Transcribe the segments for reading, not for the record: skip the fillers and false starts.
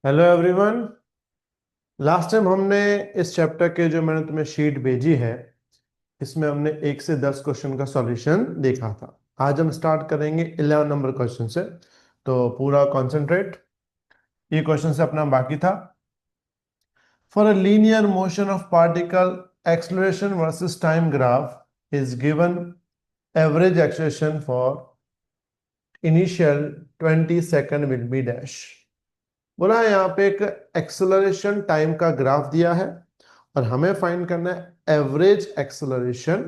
Hello everyone. Last time हमने इस chapter के जो मैंने तुम्हें शीट भेजी है इसमें हमने 1 से 10 क्वेश्चन का सॉल्यूशन देखा था। आज हम स्टार्ट करेंगे 11 नंबर क्वेश्चन से, तो पूरा कंसंट्रेट। ये क्वेश्चन से अपना बाकी था। For a linear motion of particle acceleration versus time graph is given average acceleration for initial 20 second will be dash. बोला है यहाँ पे एक एक्सेलरेशन टाइम का ग्राफ दिया है और हमें फाइंड करना है एवरेज एक्सेलरेशन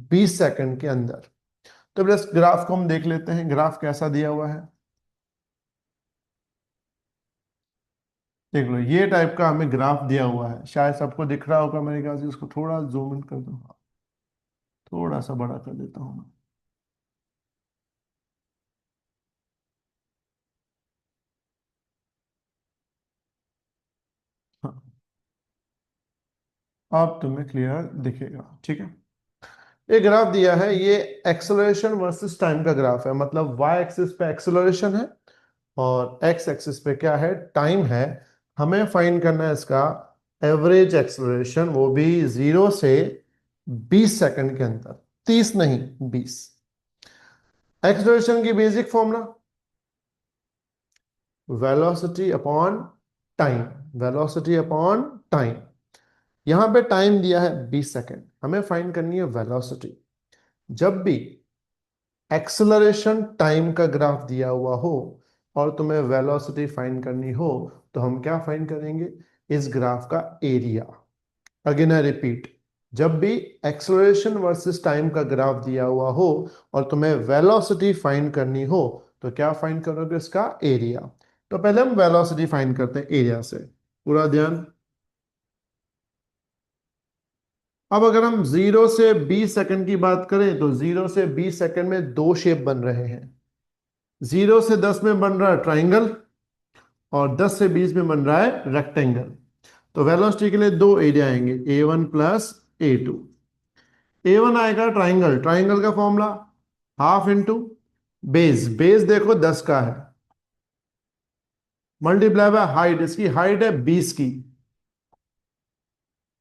20 सेकंड के अंदर। तो बस ग्राफ को हम देख लेते हैं, ग्राफ कैसा दिया हुआ है। देख लो, ये टाइप का हमें ग्राफ दिया हुआ है, शायद सबको दिख रहा होगा मेरे ख्याल से। इसको थोड़ा जूम इन कर दो, थोड़ा सा बड़ा कर देता हूं मैं। हाँ, अब तुम्हें क्लियर दिखेगा, ठीक है। ये ग्राफ दिया है, ये एक्सेलरेशन वर्सेस टाइम का ग्राफ है। मतलब वाई एक्सिस पे एक्सेलरेशन है और एक्स एक्सिस पे क्या है, टाइम है। हमें फाइंड करना है इसका एवरेज एक्सेलरेशन, वो भी 0 से 20 सेकंड के अंदर। 30 नहीं, 20। एक्सेलरेशन की basic formula velocity upon time. Velocity upon time. यहां पे टाइम दिया है 20 सेकंड, हमें फाइंड करनी है वेलोसिटी। जब भी एक्सेलरेशन टाइम का ग्राफ दिया हुआ हो और तुम्हें वेलोसिटी फाइंड करनी हो, तो हम क्या फाइंड करेंगे, इस ग्राफ का एरिया। अगेन आई रिपीट, जब भी एक्सेलरेशन वर्सेस टाइम का ग्राफ दिया हुआ हो और तुम्हें वेलोसिटी फाइंड करनी हो, तो क्या फाइंड करोगे, इसका एरिया। तो पहले हम वेलोसिटी फाइंड करते हैं एरिया से, पूरा ध्यान। अब अगर हम 0 से 20 सेकंड की बात करें तो 0 से 20 सेकंड में दो शेप बन रहे हैं। 0 से 10 में बन रहा है ट्राइंगल और 10 से 20 में बन रहा है रेक्टेंगल। तो वेलोसिटी के लिए दो एरिया आएंगे, A1 प्लस A2। A1 आएगा ट्राइंगल, ट्राइंगल का formula half into base. Base देखो 10 का है, मल्टीप्लाई बाय हाइट, इसकी हाइट है 20 की,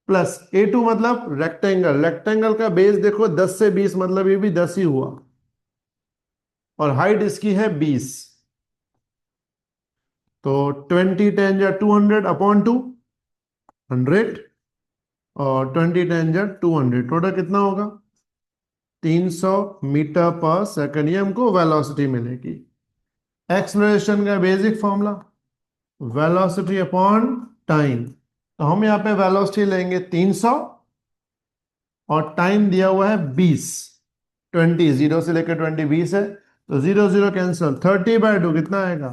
प्लस A2 मतलब रेक्टेंगल, रेक्टेंगल का बेस देखो 10 से 20 मतलब ये भी 10 ही हुआ, और हाइट इसकी है 20। तो 20 10 या 200 अपॉन 2, 100, और 20 10 या 200, टोटल कितना होगा, 300 मीटर पर सेकंड। ये हमको वेलोसिटी मिलेगी। एक्सलरेशन का basic formula velocity upon time. तो हम यहाँ पे वेलोसिटी लेंगे 300 और टाइम दिया हुआ है 20। 20, 0 से लेकर 20 20 है, तो 0 0 कैंसिल, 30/2 कितना आएगा,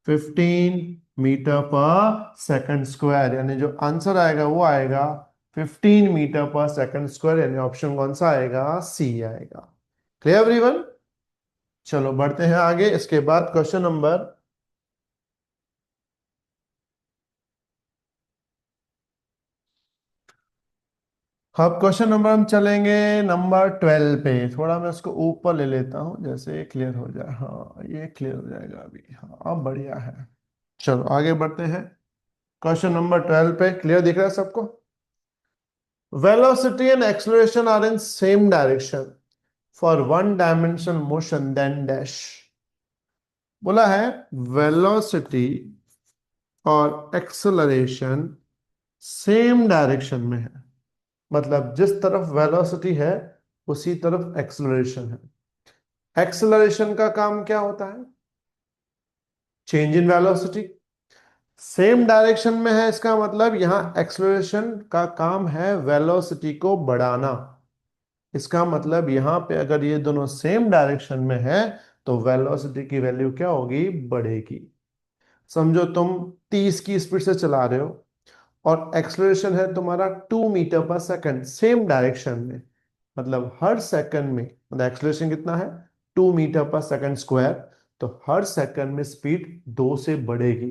15 मीटर पर सेकंड स्क्वायर। यानी जो आंसर आएगा वो आएगा 15 मीटर पर सेकंड स्क्वायर, यानी ऑप्शन कौन सा आएगा, सी आएगा। Clear everyone. चलो बढ़ते हैं आगे। इसके बाद क्वेश्चन नंबर, अब क्वेश्चन नंबर हम चलेंगे नंबर 12 पे। थोड़ा मैं इसको ऊपर ले लेता हूं, जैसे क्लियर हो जाए। हाँ, ये क्लियर हो जाएगा अभी। हाँ, अब बढ़िया है। चलो आगे बढ़ते हैं क्वेश्चन नंबर 12 पे। क्लियर दिख रहा है सबको। Velocity and acceleration are in same direction for one dimensional motion then dash. बोला है वेलोसिटी और एक्सलरेशन सेम डायरेक्शन में है। मतलब जिस तरफ वेलोसिटी है उसी तरफ एक्सलरेशन है। एक्सलरेशन का काम क्या होता है, change in velocity. Same direction में है, इसका मतलब यहां एक्सलरेशन का काम है वेलोसिटी को बढ़ाना। इसका मतलब यहां पे अगर ये दोनों सेम डायरेक्शन में है तो वेलोसिटी की वैल्यू क्या होगी, बढ़ेगी। समझो तुम 30 की स्पीड से चला रहे हो और एक्सलरेशन है तुम्हारा 2 metre per second, same direction में। मतलब हर सेकंड में, मतलब एक्सलेशन कितना है, 2 मीटर पर सेकंड स्क्वायर। तो हर सेकंड में स्पीड 2 से बढ़ेगी।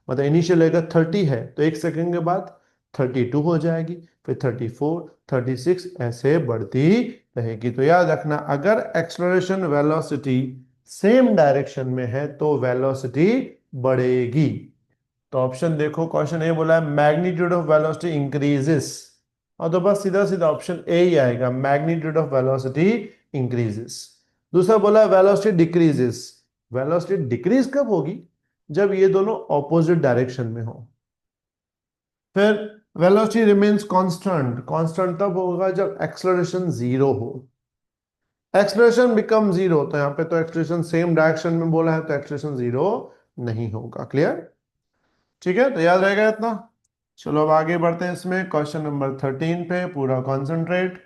मतलब इनिशियल अगर 30 है तो 1 सेकंड के बाद 32 हो जाएगी, फिर 34, 36, ऐसे बढ़ती रहेगी। तो याद रखना, अगर एक्सलरेशन वेलोसिटी सेम डायरेक्शन में है तो वेलोसिटी बढ़ेगी। तो ऑप्शन देखो, क्वेश्चन ए बोला है मैग्नीट्यूड ऑफ वेलोसिटी इंक्रीजेस, और तो बस सीधा सीधा ऑप्शन ए ही आएगा, मैग्नीट्यूड ऑफ वेलोसिटी इंक्रीजेस। दूसरा बोला वेलोसिटी डिक्रीजेस, वेलोसिटी डिक्रीज कब होगी? जब ये दोनों ऑपोजिट डायरेक्शन में हो। फिर वेलोसिटी रिमेन्स कांस्टेंट, कांस्टेंट तब होगा जब एक्सेलरेशन जीरो हो। एक्सेलरेशन बिकम जीरो, तो यहां पे तो एक्सेलरेशन सेम डायरेक्शन में बोला है, तो एक्सेलरेशन जीरो नहीं होगा। क्लियर? ठीक है, तो याद रहेगा इतना। चलो अब आगे बढ़ते हैं इसमें, क्वेश्चन नंबर 13 पे पूरा concentrate.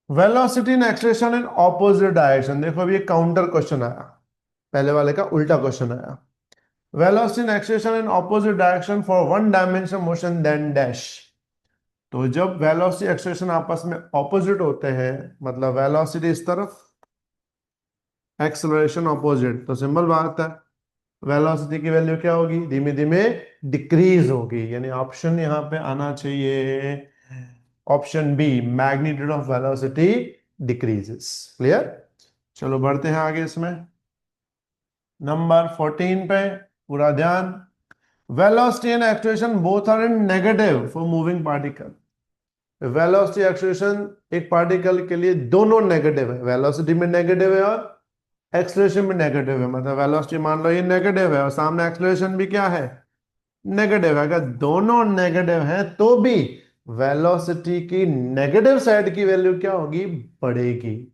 Velocity and acceleration in opposite direction, देखो अभी ये काउंटर क्वेश्चन आया, पहले वाले का उल्टा क्वेश्चन आया। Velocity and acceleration in opposite direction for one dimension motion then dash. तो जब वेलोसिटी एक्सेलरेशन आपस में ऑपोजिट होते हैं, मतलब वेलोसिटी इस तरफ, एक्सेलरेशन ऑपोजिट, तो सिंपल बात है वेलोसिटी की वैल्यू क्या होगी? धीमे धीमे डिक्रीज होगी, यानी ऑप्शन यहां पे आना चाहिए option B, magnitude of velocity decreases. Clear? चलो बढ़ते हैं आगे इसमें, नंबर 14 पे पूरा ध्यान। Velocity and acceleration both are in negative for moving particle. Velocity acceleration एक पार्टिकल के लिए दोनों नेगेटिव है, वेलोसिटी में नेगेटिव है और एक्सेलरेशन में नेगेटिव है। मतलब वेलोसिटी मान लो ये नेगेटिव है और सामने एक्सेलरेशन भी क्या है? नेगेटिव है। अगर दोनों नेगेटिव है तो भी वेलोसिटी की नेगेटिव साइड की वैल्यू क्या होगी? बढ़ेगी।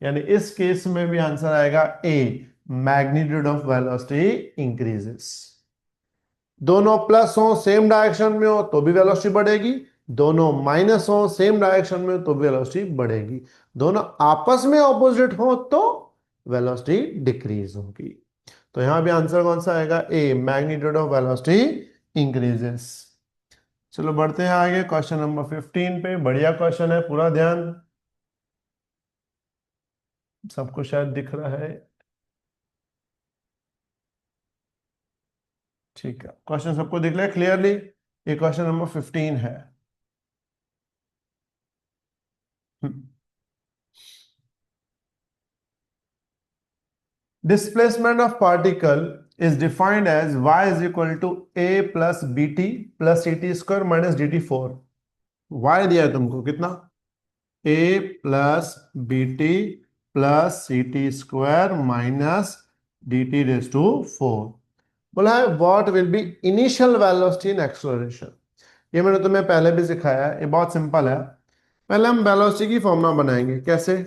यानी इस केस में भी आंसर आएगा ए, मैग्नीट्यूड ऑफ वेलोसिटी इंक्रीजेस। दोनों प्लस हो सेम डायरेक्शन में हो तो भी वेलोसिटी बढ़ेगी, दोनों माइनस हो सेम डायरेक्शन में तो भी वेलोसिटी बढ़ेगी, दोनों आपस में ऑपोजिट हो तो वेलोसिटी डिक्रीज होगी। तो यहां भी आंसर कौन सा आएगा? ए, मैग्नीट्यूड ऑफ वेलोसिटी इंक्रीजेस। चलो बढ़ते हैं आगे, क्वेश्चन नंबर 15 पे, बढ़िया क्वेश्चन है, पूरा ध्यान। सबको शायद दिख रहा है, ठीक है, क्वेश्चन सबको दिख रहा है क्लियरली? ये क्वेश्चन नंबर 15 है। Displacement of particle is defined as y is equal to a plus bt plus ct square minus dt 4। y दिया है तुमको कितना? a plus b t plus c t square minus d t raise to 4। बोला है what will be initial velocity in acceleration. ये मैंने तुम्हें पहले भी सिखाया है, ये बहुत सिंपल है। पहले हम वेलोसिटी की फॉर्मूला बनाएंगे, कैसे?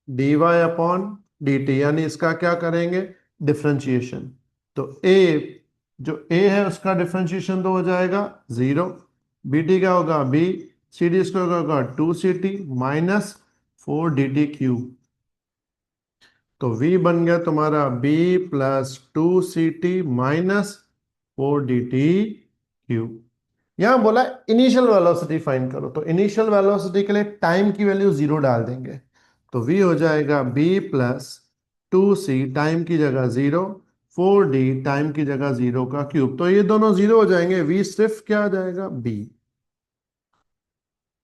D y upon d t, यानी इसका क्या करेंगे? डिफ्रेंशिएशन। तो ए, जो ए है उसका डिफ्रेंशिएशन तो हो जाएगा जीरो, बी टी क्या होगा? बी, सी डी स्क्वायर का होगा 2ct माइनस 4dt क्यूब। तो v बन गया तुम्हारा b plus 2ct minus 4dt cube. यहां बोला इनिशियल वेलोसिटी फाइंड करो, तो इनिशियल वेलोसिटी के लिए टाइम की वैल्यू जीरो डाल देंगे, तो v हो जाएगा b प्लस 2c, टाइम की जगह जीरो, 4d टाइम की जगह जीरो का क्यूब, तो ये दोनों जीरो हो जाएंगे, v सिर्फ क्या आ जाएगा? b।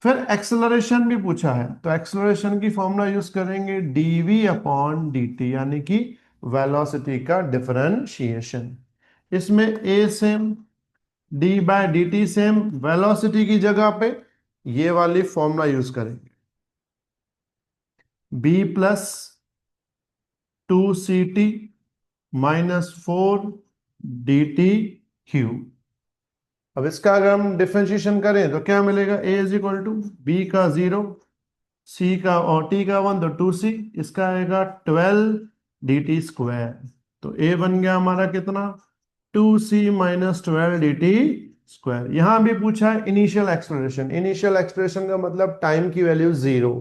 फिर एक्सेलरेशन भी पूछा है, तो एक्सेलरेशन की फॉर्मूला यूज करेंगे dv अपॉन dt, यानी कि वेलोसिटी का डिफरेंशिएशन। इसमें a same, d by d t same, velocity की जगह पे ये वाली फॉर्मूला यूज करेंगे, b plus 2ct minus 4dt cube. अब इसका अगर हम डिफरेंशिएशन करें तो क्या मिलेगा? a is equal to b का जीरो, सी का और टी का वन, तो 2c, इसका आएगा 12dt स्क्वायर। तो a बन गया हमारा कितना? 2c minus 12dt square. यहां भी पूछा है इनिशियल एक्सप्रेशन, इनिशियल एक्सप्रेशन का मतलब टाइम की वैल्यू जीरो,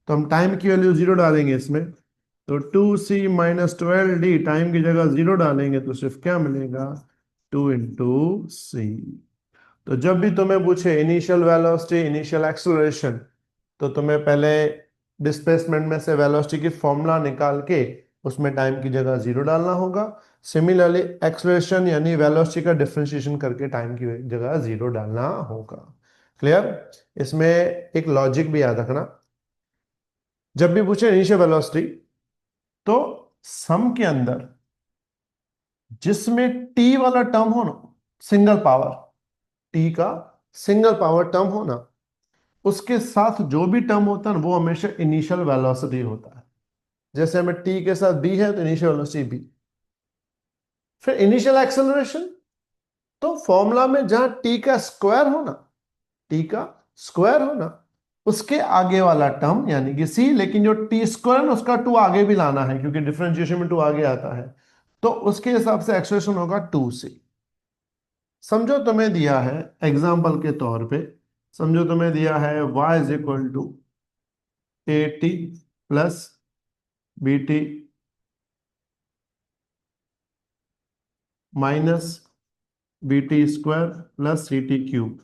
तो हम टाइम की वैल्यू जीरो डालेंगे इसमें, तो 2c माइनस 12d, टाइम की जगह जीरो डालेंगे तो सिर्फ क्या मिलेगा? 2 × c। तो जब भी तुम्हें पूछे इनिशियल वेलोसिटी इनिशियल एक्सेलरेशन, तो तुम्हें पहले डिस्प्लेसमेंट में से वेलोसिटी की फॉर्मूला निकाल के उसमें टाइम की जगह जीरो डालना होगा। सिमिलरली एक्सेलरेशन यानी वेलोसिटी का डिफरेंशिएशन करके टाइम की जगह जीरो डालना होगा। क्लियर? इसमें एक लॉजिक भी याद रखना, जब भी पूछे इनिशियल वेलोसिटी तो सम के अंदर जिसमें टी वाला टर्म हो ना, सिंगल पावर, टी का सिंगल पावर टर्म हो ना, उसके साथ जो भी टर्म होता है ना वो हमेशा इनिशियल वेलोसिटी होता है। जैसे हमें टी के साथ बी है तो इनिशियल वेलोसिटी बी। फिर इनिशियल एक्सेलरेशन, तो फॉर्मूला में जहां टी का स्क्वायर हो ना, टी का स्क्वायर हो ना, उसके आगे वाला टर्म यानी कि सी, लेकिन जो टी स्क्वायर है ना उसका टू आगे भी लाना है क्योंकि डिफरेंशिएशन में टू आगे आता है, तो उसके हिसाब से एक्सेलरेशन होगा टू सी। समझो तुम्हें दिया है एग्जाम्पल के तौर पे, समझो तुम्हें दिया है y is equal to a t plus b t minus b t square plus c t cube.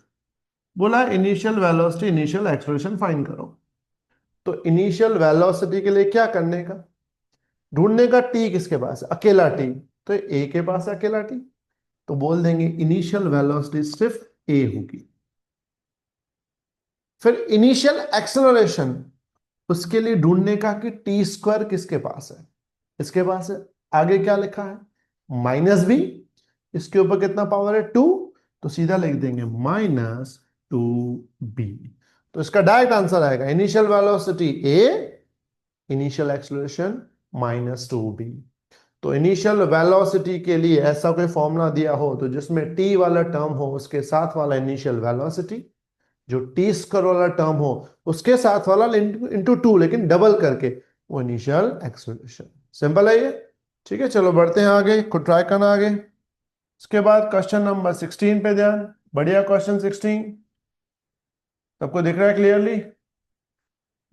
बोला initial velocity initial acceleration find करो। तो इनिशियल वेलोसिटी के लिए क्या करने का, ढूंढने का टी किसके पास है, अकेला टी, तो ए के पास है अकेला टी, तो बोल देंगे इनिशियल वेलोसिटी सिर्फ ए होगी। फिर इनिशियल एक्सेलरेशन, उसके लिए ढूंढने का कि टी स्क्वायर किसके पास है, इसके पास है। आगे क्या लिखा है, माइनस बी, इसके ऊपर कितना पावर है टू, तो सीधा लिख देंगे माइनस टू बी। तो इसका डायरेक्ट आंसर आएगा initial velocity a, initial acceleration minus two b. तो इनिशियल वेलोसिटी के लिए ऐसा कोई फॉर्मूला दिया हो तो जिसमें टी वाला टर्म हो उसके साथ वाला इनिशियल वेलोसिटी, जो टी स्क्वायर वाला टर्म हो उसके साथ वाला इंटू टू लेकिन डबल करके, वो इनिशियल एक्सेलरेशन। सिंपल है ये। ठीक है, चलो बढ़ते हैं आगे, खुद ट्राई करना आगे। इसके बाद क्वेश्चन नंबर 16 पे ध्यान। बढ़िया क्वेश्चन 16, सबको दिख रहा है clearly.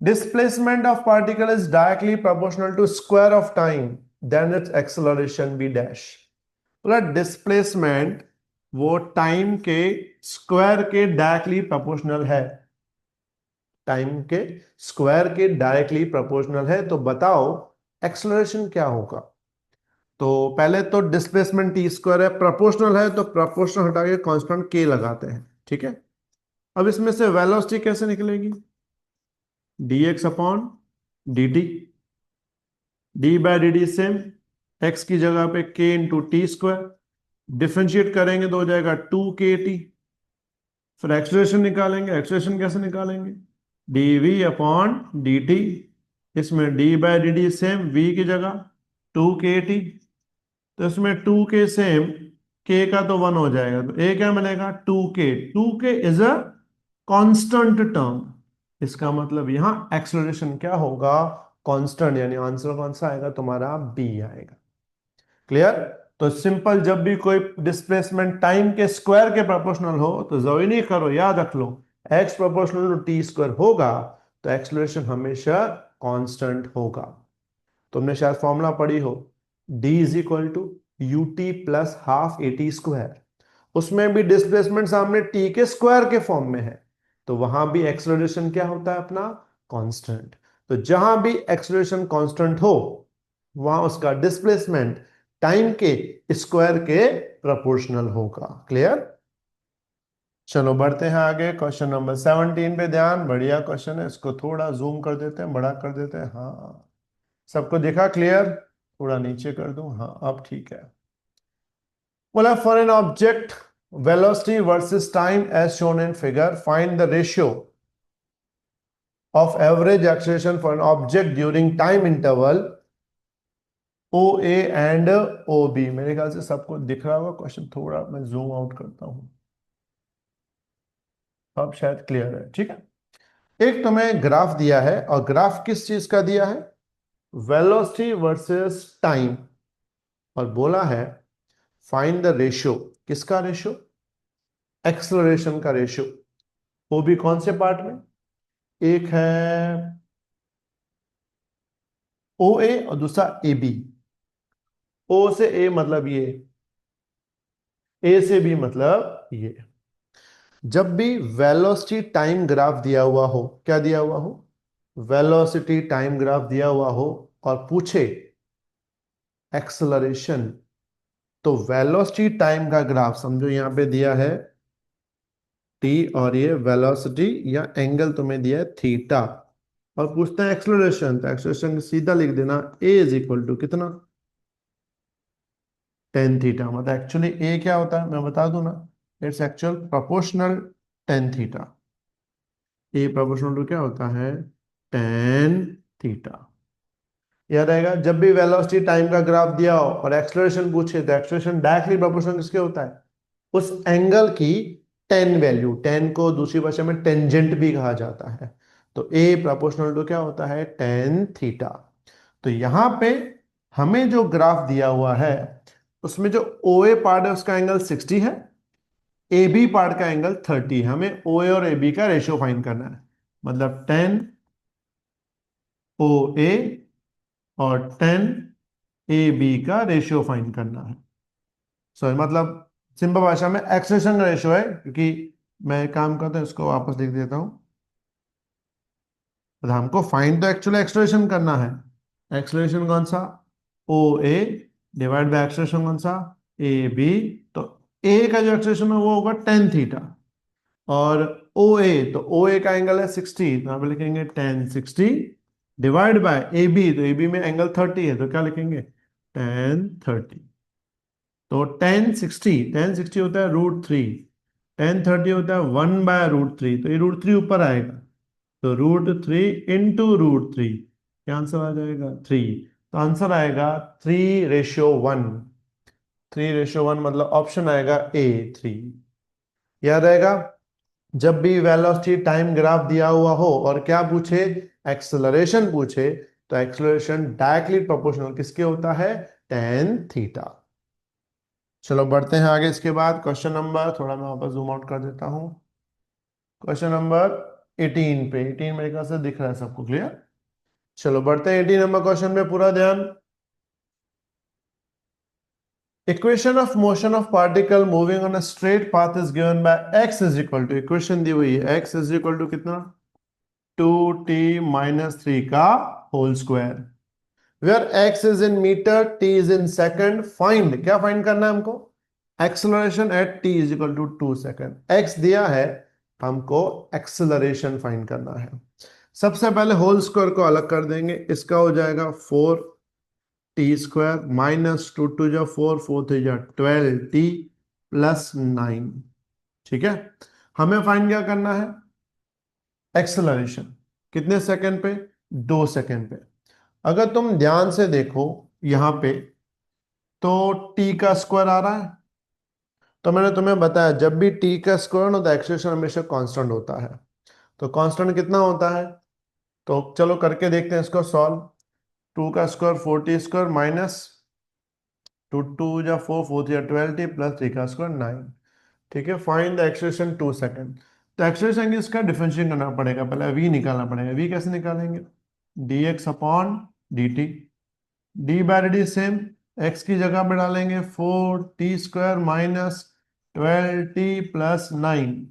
Displacement of particle is directly proportional to square of time, then its acceleration b dash। बोला डिस्प्लेसमेंट वो टाइम के स्क्वायर के डायरेक्टली प्रोपोर्शनल है, टाइम के स्क्वायर के डायरेक्टली प्रोपोर्शनल है, तो बताओ एक्सेलरेशन क्या होगा। तो पहले तो डिस्प्लेसमेंट टी स्क्वायर है, प्रोपोर्शनल है तो प्रोपोर्शनल हटा के कांस्टेंट के लगाते हैं, ठीक है। अब इसमें से वेलोसिटी कैसे निकलेगी, d x upon d t, d by d d same, x की जगह पे के इंटू टी स्क्वायर, डिफ्रेंशिएट करेंगे तो हो जाएगा टू के टी। फिर एक्सलेशन निकालेंगे, एक्सलेशन कैसे निकालेंगे, d v upon d t, इसमें d by d d same, v की जगह टू के टी, तो इसमें टू के सेम, के का तो वन हो जाएगा, तो ए क्या मिलेगा टू के, टू के इज अ कांस्टेंट टर्म, इसका मतलब यहां एक्सेलरेशन क्या होगा, कांस्टेंट, यानी आंसर कौन सा आएगा तुम्हारा, बी आएगा। क्लियर। तो सिंपल, जब भी कोई डिस्प्लेसमेंट टाइम के स्क्वायर के प्रोपोर्शनल हो तो जरूरी नहीं करो, याद रख लो x proportional to t square होगा तो एक्सेलरेशन हमेशा कांस्टेंट होगा। तुमने शायद फॉर्मूला पढ़ी हो, d is equal to u t plus half a t square, उसमें भी डिस्प्लेसमेंट सामने t के स्क्वायर के फॉर्म में है, तो वहां भी एक्सेलरेशन क्या होता है अपना, कांस्टेंट। तो जहां भी एक्सेलरेशन कांस्टेंट हो वहां उसका डिस्प्लेसमेंट टाइम के स्क्वायर के प्रोपोर्शनल होगा। क्लियर। चलो बढ़ते हैं आगे, क्वेश्चन नंबर 17 पे ध्यान। बढ़िया क्वेश्चन है, इसको थोड़ा जूम कर देते हैं, बड़ा कर देते हैं। हाँ, सबको दिखा क्लियर, थोड़ा नीचे कर दूं, हाँ अब ठीक है। बोला for an object velocity versus time as shown in figure, find the ratio of average acceleration for an object during time interval O A and O B. मेरे ख्याल से सबको दिख रहा होगा क्वेश्चन, थोड़ा मैं जूम आउट करता हूं, अब शायद क्लियर है। ठीक है, एक तुम्हें ग्राफ दिया है और ग्राफ किस चीज का दिया है, वेलोसिटी वर्सेस टाइम, और बोला है फाइंड द रेशियो, किसका रेशियो, एक्सलरेशन का रेशियो। वो भी कौन से पार्ट में, एक है ओ ए और दूसरा ए बी। ओ से ए मतलब ये, ए से बी मतलब ये। जब भी वेलोसिटी टाइम ग्राफ दिया हुआ हो, क्या दिया हुआ हो, वेलोसिटी टाइम ग्राफ दिया हुआ हो और पूछे एक्सलरेशन, तो वेलोसिटी टाइम का ग्राफ समझो यहां पे दिया है टी और ये वेलोसिटी या एंगल तुम्हें दिया है थीटा, और पूछते हैं एक्सलरेशन, तो एक्सलरेशन सीधा लिख देना ए इज इक्वल टू कितना, टेन थीटा, मतलब एक्चुअली ए क्या होता है मैं बता दूं ना, it's actual proportional tan theta. A proportional to क्या होता है, टेन थीटा। याद आएगा, जब भी वेलोसिटी टाइम का ग्राफ दिया हो और एक्सलेरेशन पूछे तो एक्सलेरेशन डायरेक्टली प्रोपोर्शनल किसके होता है, उस एंगल की टेन वैल्यू, टेन को दूसरी भाषा में टेंजेंट भी कहा जाता है। तो ए प्रोपोर्शनल टू क्या होता है, टेन थीटा। तो यहां पे हमें जो ग्राफ दिया हुआ है उसमें जो ओ ए पार्ट है उसका एंगल 60 है, ए बी पार्ट का एंगल 30 है। हमें ओ ए और ए बी का रेशियो फाइंड करना है, मतलब 10 ओ ए और 10 ए बी का रेशियो फाइंड करना है। सॉरी, मतलब सिंपल भाषा में एक्सेलेरेशन का रेशियो है, क्योंकि मैं एक काम करता हूँ इसको वापस लिख देता हूँ। तो हमको फाइंड तो एक्चुअली एक्सलेरेशन करना है। एक्सलेरेशन कौन सा, ओ ए डिवाइड बाय एक्सलेरेशन कौन सा, ए बी। तो ए का जो एक्सलेरेशन है वो होगा टेन थीटा, और ओ ए, तो ओ ए का एंगल है 60, तो यहाँ पे लिखेंगे tan 60 divide by A B, तो ए बी में एंगल 30 है, तो क्या लिखेंगे टेन 30। तो टेन सिक्सटी होता है रूट 3, टेन 30 होता है 1/√3, तो ये √3 ऊपर आएगा, तो √3 इंटू √3, क्या आंसर आ जाएगा 3। तो आंसर आएगा 3:1। 3:1 मतलब ऑप्शन आएगा A 3। याद आएगा, जब भी वेलोसिटी टाइम ग्राफ दिया हुआ हो और क्या पूछे, एक्सेलरेशन पूछे, तो एक्सेलरेशन डायरेक्टली प्रोपोर्शनल किसके होता है, टेन थीटा। चलो बढ़ते हैं आगे। इसके बाद क्वेश्चन नंबर, थोड़ा मैं वापस जूम आउट कर देता हूं, क्वेश्चन नंबर 18 पे। 18 मेरे ख्याल से दिख रहा है सबको, क्लियर। चलो बढ़ते हैं 18 नंबर क्वेश्चन में, पूरा ध्यान। Equation of motion of particle moving on a straight path is given by x is equal to, equation दी हुई है x इज इक्वल टू कितना, 2t - 3 का whole square, where x is in metre, t is in second. Find, क्या find करना है हमको, acceleration at t is equal to 2 second. x दिया है, हमको एक्सेलरेशन फाइंड करना है। सबसे पहले होल स्क्वायर को अलग कर देंगे, इसका हो जाएगा 4t² माइनस 2 × 2 = 4, 4 × 3 = 12t प्लस 9। ठीक है, हमें फाइंड क्या करना है, एक्सेलरेशन। कितने सेकंड पे, 2 सेकंड पे। अगर तुम ध्यान से देखो यहां पे, तो टी का स्क्वायर आ रहा है, तो मैंने तुम्हें बताया जब भी टी का स्क्वायर हो तो एक्सेलरेशन हमेशा कांस्टेंट होता है। तो कांस्टेंट कितना होता है, तो चलो करके देखते हैं इसको सॉल्व। 2 का square 4t² minus 2 × 2 = 4, 4 × 3 = 12t plus 3 का स्क्वायर 9। ठीक है, फाइंड द एक्सेलरेशन 2 सेकंड। तो एक्सेलरेशन इसका डिफरेंशिएट करना पड़ेगा, पहले v निकालना पड़ेगा। v कैसे निकालेंगे, dx/dt, d/dt सेम, x की जगह पे डालेंगे 4t² माइनस 12t प्लस 9,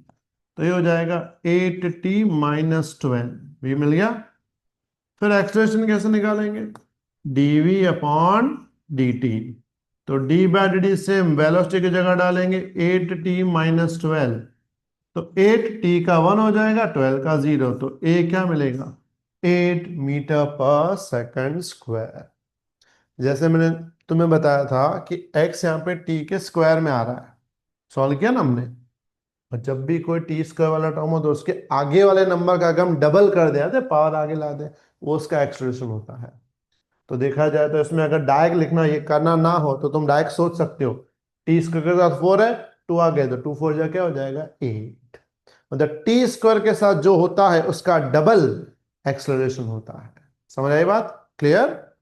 तो ये हो जाएगा 8t - 12, v मिल गया। फिर एक्सप्रेशन कैसे निकालेंगे, dv/dt, तो d/dt सेम, वेलोसिटी की जगह डालेंगे 8t - 12, तो 8t का 1 हो जाएगा, 12 का 0, तो a क्या मिलेगा, 8 मीटर/सेकंड स्क्वायर। जैसे मैंने तुम्हें बताया था कि x यहाँ पे t के स्क्वायर में आ रहा है, सॉल्व किया ना हमने। और जब भी कोई t² वाला टर्म हो तो उसके आगे वाले नंबर का अगर हम डबल कर दें, पावर आगे ला दें, वो उसका एक्सप्रेशन होता है। तो देखा जाए तो इसमें अगर डायरेक्ट लिखना, ये करना ना हो, तो तुम डायरेक्ट सोच सकते हो, t² के साथ 4 है, 2 आ गए, तो 2 4 जा क्या हो जाएगा 8। मतलब t² के साथ जो होता है उसका डबल एक्सेलरेशन होता है। समझ आई बात, क्लियर।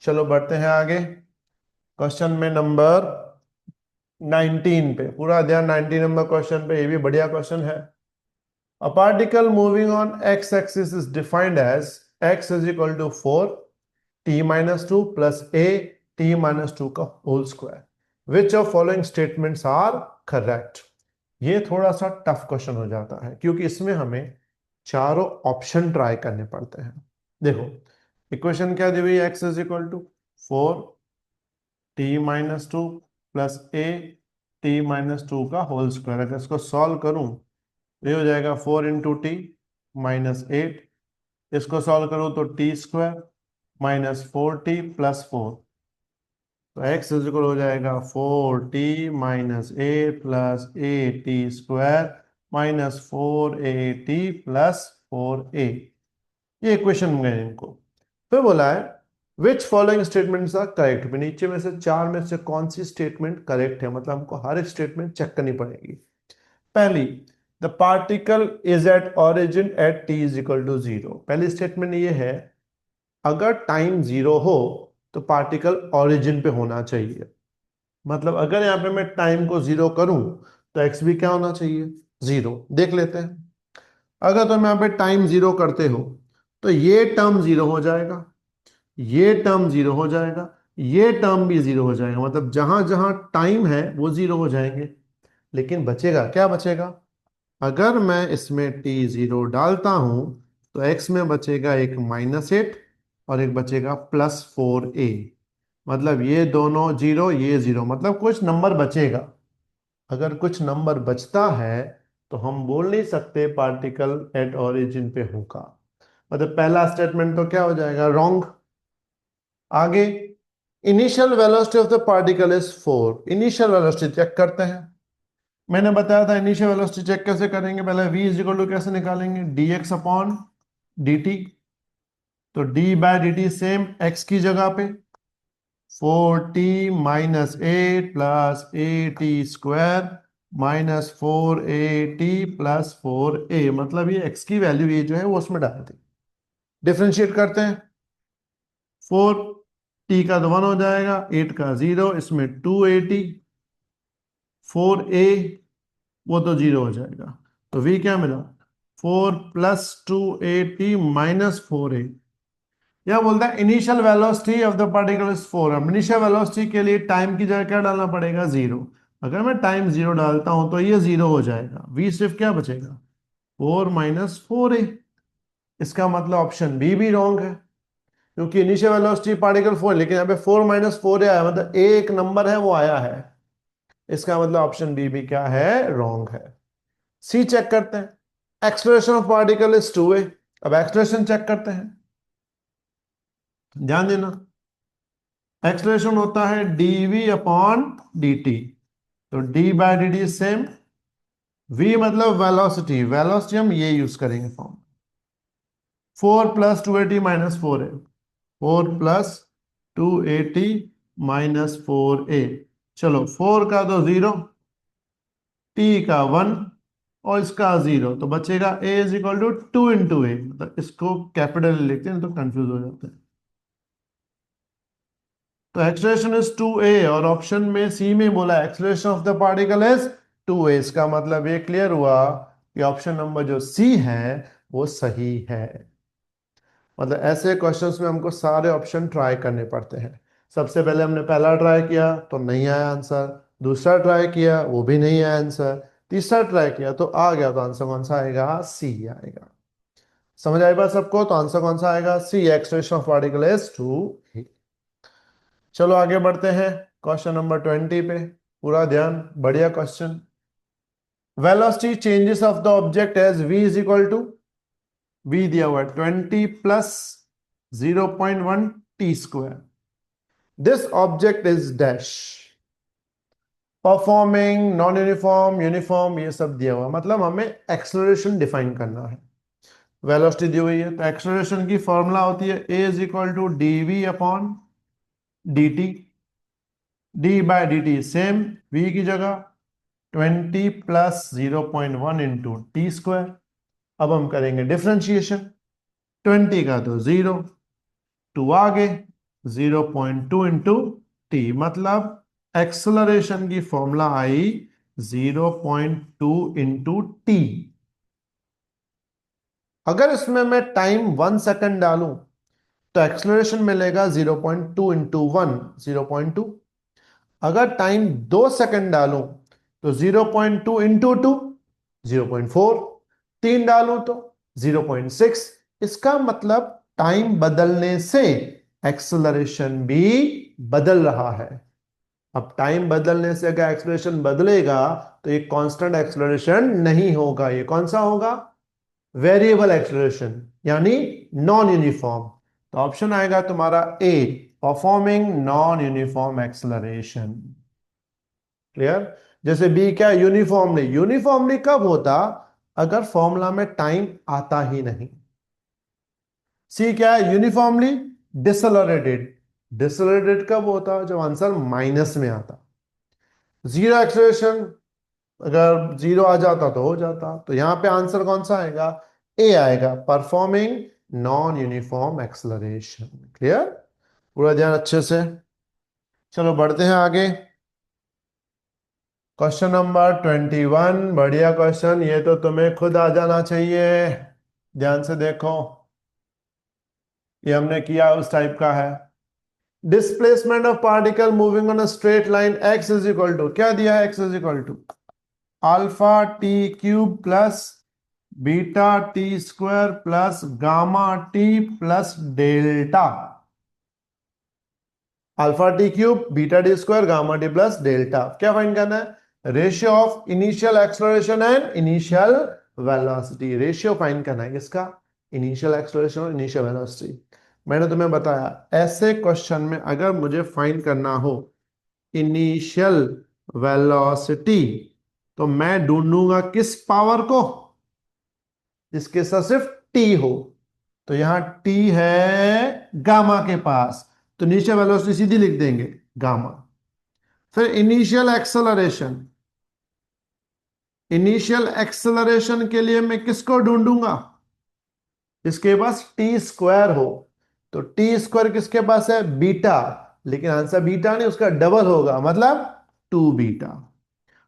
चलो बढ़ते हैं आगे, क्वेश्चन में नंबर 19 पे, पूरा ध्यान 19 नंबर क्वेश्चन पे, ये भी बढ़िया क्वेश्चन है। A particle moving on x-axis is defined as x is equal to 4 t - 2 plus a t - 2 का whole square. Which of following statements are correct. ये थोड़ा सा टफ क्वेश्चन हो जाता है, क्योंकि इसमें हमें चारों ऑप्शन ट्राई करने पड़ते हैं। देखो इक्वेशन क्या दी हुई है, x is equal to 4t - 2 plus a t - 2 का होल स्क्वायर। अगर इसको सॉल्व करूं तो ये हो जाएगा 4 × t - 8, इसको सॉल्व करो तो t² - 4t + 4, तो x इज इक्वल हो जाएगा 4t minus a plus a t square minus 4at plus 4a। ये इक्वेशन में गए इनको। फिर बोला है which following statements are correct, नीचे में से चार में से कौन सी स्टेटमेंट करेक्ट है, मतलब हमको हर एक स्टेटमेंट चेक करनी पड़ेगी। पहली, the particle is at origin at t is equal to zero. पहली स्टेटमेंट ये है अगर टाइम जीरो हो तो पार्टिकल ऑरिजिन पे होना चाहिए। मतलब अगर यहाँ पे मैं टाइम को जीरो करूं तो एक्स भी क्या होना चाहिए, जीरो। देख लेते हैं। अगर तुम यहाँ पे टाइम जीरो करते हो तो ये टर्म जीरो हो जाएगा, ये टर्म जीरो हो जाएगा, ये टर्म भी जीरो हो जाएगा। मतलब जहां जहां टाइम है वो जीरो हो जाएंगे। लेकिन बचेगा क्या, बचेगा अगर मैं इसमें टी जीरो डालता हूं तो एक्स में बचेगा एक -8 और एक बचेगा +4a। मतलब ये दोनों जीरो, ये जीरो, मतलब कुछ नंबर बचेगा। अगर कुछ नंबर बचता है तो हम बोल नहीं सकते पार्टिकल एट ओरिजिन पे होगा। मतलब पहला स्टेटमेंट तो क्या हो जाएगा, रॉन्ग। आगे, initial velocity of the particle is 4। Initial velocity check करते हैं। मैंने बताया था इनिशियल वेलोसिटी चेक कैसे करेंगे, पहले v इज इक्वल टू कैसे निकालेंगे, dx अपॉन dt। तो d by dt same x की जगह पे 4t minus eight plus a t square minus 4at plus 4a। मतलब ये x की वैल्यू ये जो है वो उसमें डाल दी। डिफ्रेंशिएट करते हैं। 4t का तो 1 हो जाएगा, 8 का 0, इसमें 2at, 4a वो तो 0 हो जाएगा। तो v क्या मिला, 4 प्लस 2at माइनस 4a। यह बोलता है initial velocity of the particle is 4। अब इनिशियल वेलोसिटी के लिए टाइम की जगह क्या डालना पड़ेगा, 0। अगर मैं टाइम 0 डालता हूं तो ये 0 हो जाएगा, v सिर्फ क्या बचेगा, 4 माइनस 4a। इसका मतलब ऑप्शन बी भी रॉन्ग है, क्योंकि इनिशियल वेलोसिटी पार्टिकल 4, लेकिन यहाँ पे 4 माइनस 4a आया, मतलब a एक नंबर है वो आया है। इसका मतलब ऑप्शन बी भी क्या है, रॉन्ग है। सी चेक करते हैं। Acceleration of particle is 2a। अब एक्सलेरेशन चेक करते हैं, ध्यान देना। एक्सलेरेशन होता है dv अपॉन dt। तो d by d t same, v मतलब वेलोसिटी, वेलोसिटी हम ये यूज करेंगे form. 4 plus 2at minus 4a, 4 plus 2at minus 4a। चलो 4 का तो 0, t का 1 और इसका 0, तो बचेगा a is equal to 2 into a. मतलब इसको कैपिटल लिखते हैं तो कंफ्यूज हो जाते हैं। तो एक्सलेरेशन इज 2a, और ऑप्शन में सी में बोला acceleration of the particle is 2a। इसका मतलब ये क्लियर हुआ कि ऑप्शन नंबर जो सी है वो सही है। मतलब ऐसे क्वेश्चंस में हमको सारे ऑप्शन ट्राई करने पड़ते हैं। सबसे पहले हमने पहला ट्राई किया तो नहीं आया आंसर, दूसरा ट्राई किया वो भी नहीं आया आंसर, तीसरा ट्राई किया तो आ गया। तो आंसर कौन सा आएगा, सी आएगा। समझ आई बात सबको, तो आंसर कौन सा आएगा, C, acceleration of particle is 2a। चलो आगे बढ़ते हैं क्वेश्चन नंबर 20 पे। पूरा ध्यान, बढ़िया question. Velocity changes of the object as v is equal to, v दिया हुआ है 20 plus 0.1 t square. This object is dash, performing, non uniform, uniform, ये सब दिया हुआ। मतलब हमें एक्सलरेशन डिफाइन करना है। वेलोसिटी दी हुई है तो एक्सलरेशन की फॉर्मूला होती है a is equal to dv upon dt। d by d t same, v की जगह 20 प्लस 0.1 इंटू टी स्क्वायर। अब हम करेंगे डिफ्रेंशिएशन। 20 का तो 0, 2 आगे, 0.2 इंटू टी। मतलब एक्सलरेशन की फॉर्मूला आई 0.2 इंटू टी। अगर इसमें मैं टाइम 1 सेकंड डालूं तो एक्सलरेशन मिलेगा 0.2 इंटू 1, 0.2। अगर टाइम 2 सेकंड डालूं तो 0.2 इंटू 2, 0.4। 3 डालूं तो 0.6। इसका मतलब टाइम बदलने से एक्सलरेशन भी बदल रहा है। अब टाइम बदलने से अगर एक्सलरेशन बदलेगा तो ये कांस्टेंट एक्सलरेशन नहीं होगा। ये कौन सा होगा, वेरिएबल एक्सलरेशन, यानी नॉन यूनिफॉर्म। तो ऑप्शन आएगा तुम्हारा a, performing non uniform acceleration. Clear? जैसे बी क्या है, यूनिफॉर्मली। यूनिफॉर्मली कब होता? अगर फॉर्मूला में टाइम आता ही नहीं। सी क्या है, यूनिफॉर्मली डिसलरेटेड। डिसलरेटेड कब होता? जब आंसर माइनस में आता। जीरो एक्सेलरेशन, अगर जीरो आ जाता तो हो जाता। तो यहां पे आंसर कौन सा आएगा? ए आएगा, performing non uniform acceleration. Clear? पूरा ध्यान अच्छे से। चलो बढ़ते हैं आगे। क्वेश्चन नंबर 21, बढ़िया क्वेश्चन, ये तो तुम्हें खुद आ जाना चाहिए। ध्यान से देखो, ये हमने किया उस टाइप का है। Displacement of particle moving on a straight line x is equal to, क्या दिया है? X is equal to alpha t cube plus beta t square plus gamma t plus delta. Alpha t cube beta t square gamma t plus delta. क्या find करना है? Ratio of initial acceleration and initial velocity. Ratio find करना है किसका? Initial acceleration और initial velocity. मैंने तुम्हें बताया, ऐसे क्वेश्चन में अगर मुझे फाइंड करना हो इनिशियल वेलोसिटी, तो मैं ढूंढूंगा किस पावर को? जिसके साथ सिर्फ टी हो। तो यहां टी है गामा के पास, तो नीचे वेलोसिटी सीधी लिख देंगे गामा। फिर इनिशियल एक्सेलरेशन, इनिशियल एक्सेलरेशन के लिए मैं किसको ढूंढूंगा? जिसके पास टी स्क्वायर हो। तो टी स्क्वायर किसके पास है? बीटा। लेकिन आंसर बीटा नहीं, उसका डबल होगा, मतलब टू बीटा।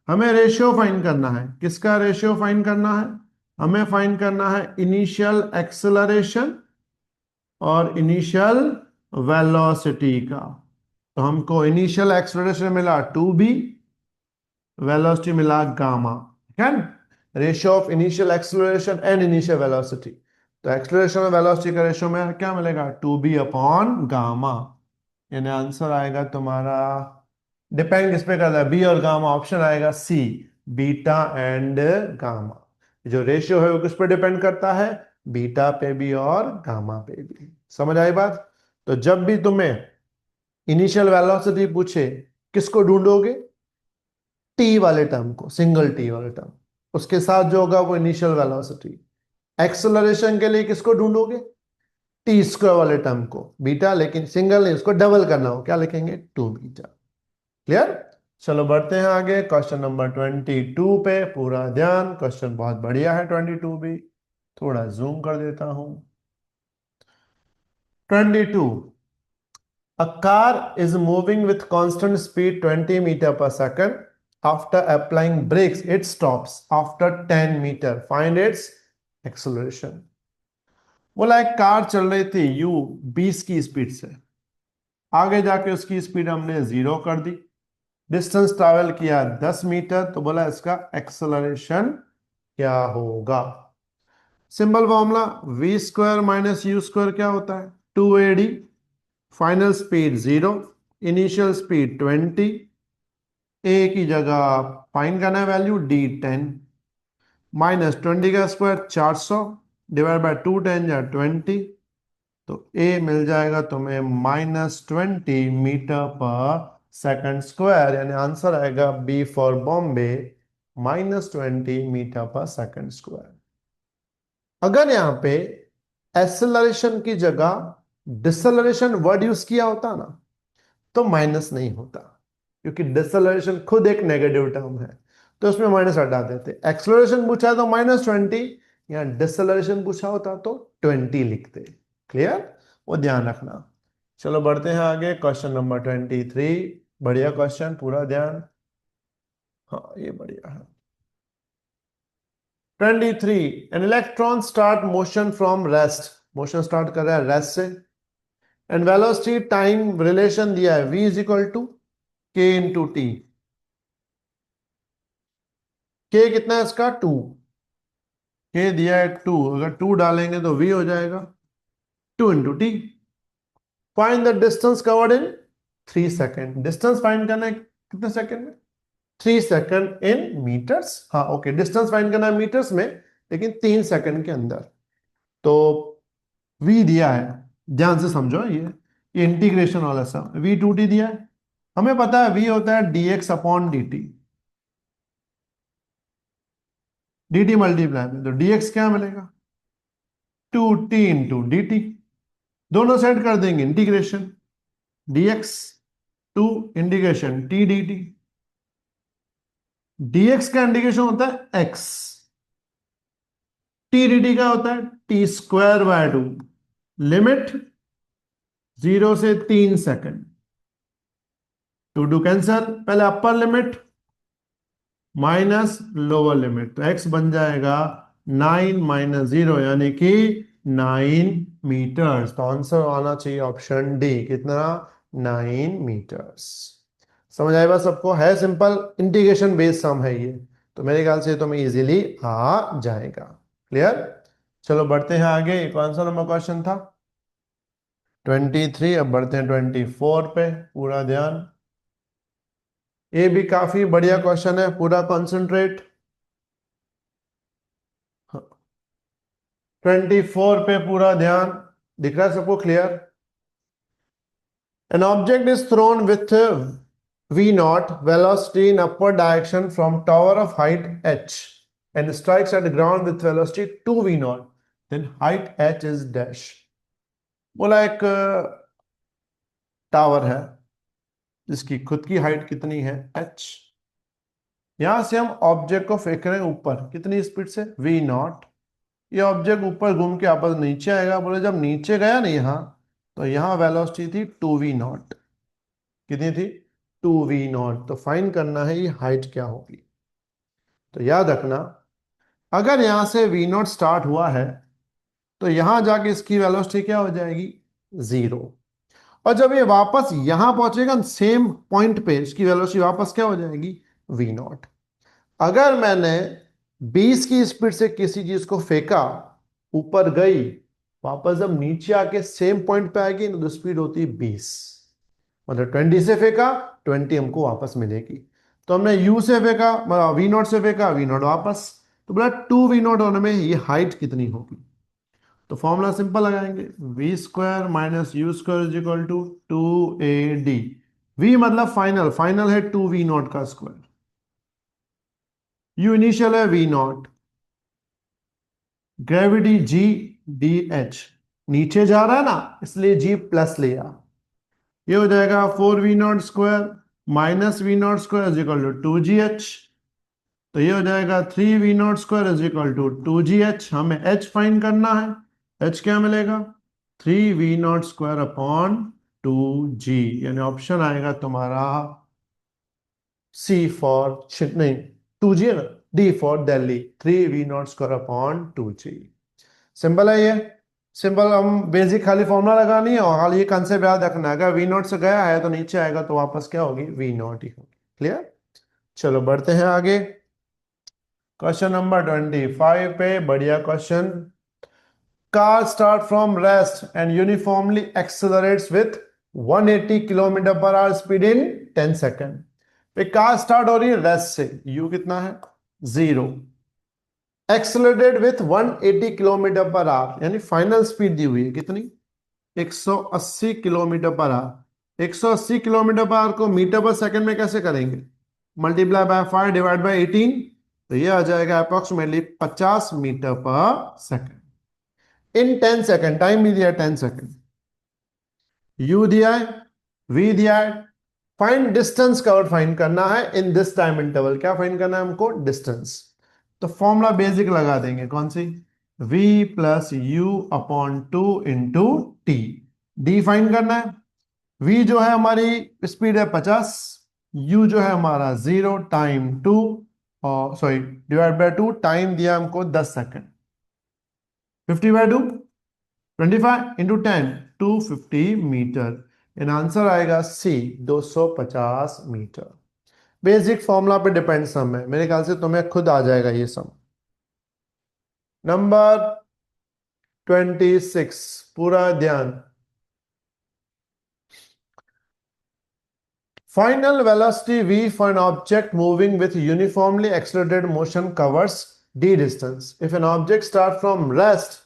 हमें रेशियो फाइंड करना है। किसका रेशियो फाइंड करना है? हमें फाइंड करना है इनिशियल एक्सेलरेशन और इनिशियल वेलोसिटी का। तो हमको इनिशियल एक्सेलरेशन मिला 2b, वेलोसिटी मिला गामा। ठीक है? Ratio of initial acceleration and initial velocity. तो एक्सेलरेशन और वेलोसिटी का रेशियो में क्या मिलेगा? 2b upon gamma. यानी आंसर आएगा तुम्हारा, डिपेंड किस पे करता है, बी और गामा। ऑप्शन आएगा सी, बीटा एंड गामा। जो रेशियो है वो किस पे डिपेंड करता है? बीटा पे भी और गामा पे भी। समझ आई बात? तो जब भी तुम्हें इनिशियल वेलोसिटी पूछे, किसको ढूंढोगे? टी वाले टर्म को, सिंगल टी वाले टर्म। उसके साथ जो होगा वो इनिशियल वेलोसिटी। एक्सेलरेशन के लिए किसको ढूंढोगे? टी स्क्वायर वाले टर्म को, बीटा। लेकिन सिंगल नहीं, उसको डबल करना हो, क्या लिखेंगे? Two beta. क्लियर? चलो बढ़ते हैं आगे, क्वेश्चन नंबर 22 पे पूरा ध्यान। क्वेश्चन बहुत बढ़िया है 22 भी। थोड़ा जूम कर देता हूं। 22, a car is moving with constant speed 20 meter per second. After applying brakes, it stops after 10 meter. Find its acceleration. बोला एक कार चल रही थी यू 20 की स्पीड से, आगे जाके उसकी स्पीड हमने 0 कर दी। डिस्टेंस ट्रैवल किया 10 मीटर। तो बोला इसका एक्सेलरेशन क्या होगा? Simple formula, v square minus u square क्या होता है? 2AD। Final speed 0, initial speed 20। A की जगह फाइंड करना है वैल्यू D10, माइनस 20 का स्क्वायर 400 डिवाइड बाय 210 या 20। तो ए मिल जाएगा तुम्हें -20 मीटर पर सेकंड स्क्वायर। यानी आंसर आएगा B for Bombay, -20 metre per second square. अगर यहां पे एक्सेलरेशन की जगह डिसलरेशन वर्ड यूज किया होता ना, तो माइनस नहीं होता, क्योंकि डिसलरेशन खुद एक नेगेटिव टर्म है। तो उसमें माइनस हटा देते। एक्सेलरेशन पूछा है तो -20, या डिसलरेशन पूछा होता तो 20 लिखते। क्लियर? वो ध्यान रखना। चलो बढ़ते हैं आगे, क्वेश्चन नंबर 23। बढ़िया क्वेश्चन, पूरा ध्यान। हाँ ये बढ़िया है। 23, an electron start motion from rest. Motion start कर रहा है रेस्ट से। एंड वेलोसिटी टाइम रिलेशन दिया है v is equal to k into t. k कितना है इसका? 2। k दिया है 2, अगर 2 डालेंगे तो v हो जाएगा 2 into T. Find the distance covered in 3 second. Distance find करना है कितने सेकेंड में? 3 सेकेंड इन मीटर्स। हाँ ओके, डिस्टेंस फाइंड करना है मीटर्स में, लेकिन 3 सेकेंड के अंदर। तो v दिया है, ध्यान से समझो ये। ये इंटीग्रेशन वाला सम v 2t दिया है, हमें पता है v होता है dx upon dt, dt multiply में तो dx क्या मिलेगा 2t इंटू डी टी, दोनों साइड कर देंगे integration, dx 2 integration t dt, dx का इंटीग्रेशन होता है x, t dt का होता है t स्क्वायर बाय 2, लिमिट 0 से 3 सेकंड, टू डू कैंसल, पहले upper limit minus lower limit, तो x बन जाएगा 9 माइनस 0 यानी कि 9 मीटर्स, तो आंसर आना चाहिए ऑप्शन डी, कितना 9 मीटर्स। समझ आएगा सबको, है सिंपल, इंटीग्रेशन बेस्ड सम है ये, तो मेरे ख्याल से तुम्हें इजीली आ जाएगा। क्लियर, चलो बढ़ते हैं आगे, कौन सा नंबर क्वेश्चन था 23, अब बढ़ते हैं 24 पे, पूरा ध्यान, ये भी काफी बढ़िया क्वेश्चन है, पूरा कॉन्सेंट्रेट। 24 पे पूरा ध्यान, दिख रहा है सबको clear? An object is thrown with v naught velocity in upward direction from tower of height h and strikes at the ground with velocity 2v naught, then height h is dash। बोला एक tower है जिसकी खुद की height कितनी है h, यहां से हम ऑब्जेक्ट को फेंक रहे हैं ऊपर, कितनी स्पीड से v नॉट, ये ऑब्जेक्ट ऊपर घूम के वापस नीचे आएगा, बोले जब नीचे गया ना यहाँ, तो यहाँ वेलोसिटी थी 2v नॉट, कितनी थी 2v नॉट, तो फाइंड करना है ये हाइट क्या होगी। तो याद रखना, अगर यहां से v नॉट स्टार्ट हुआ है तो यहां जाके इसकी वेलोसिटी क्या हो जाएगी 0, और जब ये वापस यहां पहुंचेगा सेम पॉइंट पे, इसकी वेलोसिटी वापस क्या हो जाएगी v नॉट। अगर मैंने 20 की स्पीड से किसी चीज को फेंका, ऊपर गई, वापस जब नीचे आके सेम पॉइंट पे आएगी तो स्पीड होती है 20, मतलब 20 से फेंका 20 हमको वापस मिलेगी, तो हमने u से फेंका, v नॉट से फेंका, v नॉट वापस, तो बोला 2v नॉट होने में ये हाइट कितनी होगी। तो फॉर्मूला सिंपल लगाएंगे, v square minus u square is equal to 2ad, v मतलब फाइनल, फाइनल है 2v नॉट का स्क्वायर, u इनिशियल है v not, gravity g d h, नीचे जा रहा है ना इसलिए g प्लस लिया, ये हो जाएगा 4v not square minus v not square is equal to 2gh, तो ये हो जाएगा 3v not square is equal to 2gh, हमें h फाइंड करना है, h क्या मिलेगा 3v not square upon 2g, यानी ऑप्शन आएगा तुम्हारा सी फॉर नहीं 2g है ना, D for Delhi, 3v not square upon 2g। Simple है ये, सिंपल, हम बेसिक खाली फॉर्मूला लगानी है और खाली ये कंसेप्ट याद रखना है, अगर वी नॉट से गया है तो नीचे आएगा तो वापस क्या होगी वी नॉट ही होगी। क्लियर, चलो बढ़ते हैं आगे, क्वेश्चन नंबर 25 पे, बढ़िया question, car start from rest and uniformly accelerates with 180 kilometre per hour speed in 10 second. पे कार स्टार्ट हो रही है रेस्ट से, यू कितना है 0, accelerated with 180 kilometre per hour, यानी फाइनल स्पीड दी हुई है कितनी 180 kilometre per hour, 180 kilometre per hour को मीटर पर सेकंड में कैसे करेंगे, मल्टीप्लाई बाय 5 डिवाइड बाय 18, तो ये आ जाएगा approximately 50 metre per second in 10 second, time भी दिया है 10 सेकंड, u दिया है, v दिया है, फाइंड डिस्टेंस कवर्ड फाइंड करना है इन दिस टाइम इंटरवल, क्या फाइंड करना है हमको डिस्टेंस, तो फॉर्मूला बेसिक लगा देंगे, कौन सी v plus you upon 2 into T, D find करना है, v जो है हमारी स्पीड है 50, u जो है हमारा 0 टाइम 2, और सॉरी डिवाइड बाय 2, टाइम दिया हमको 10 second, 50 by 2 25 into 10 250 metre, in answer आएगा सी 250 मीटर। बेसिक फॉर्मूला पे डिपेंड सम है, मेरे ख्याल से तुम्हें खुद आ जाएगा ये सम। नंबर 26, पूरा ध्यान, final velocity v for an object moving with uniformly accelerated motion covers d distance, if an object starts from rest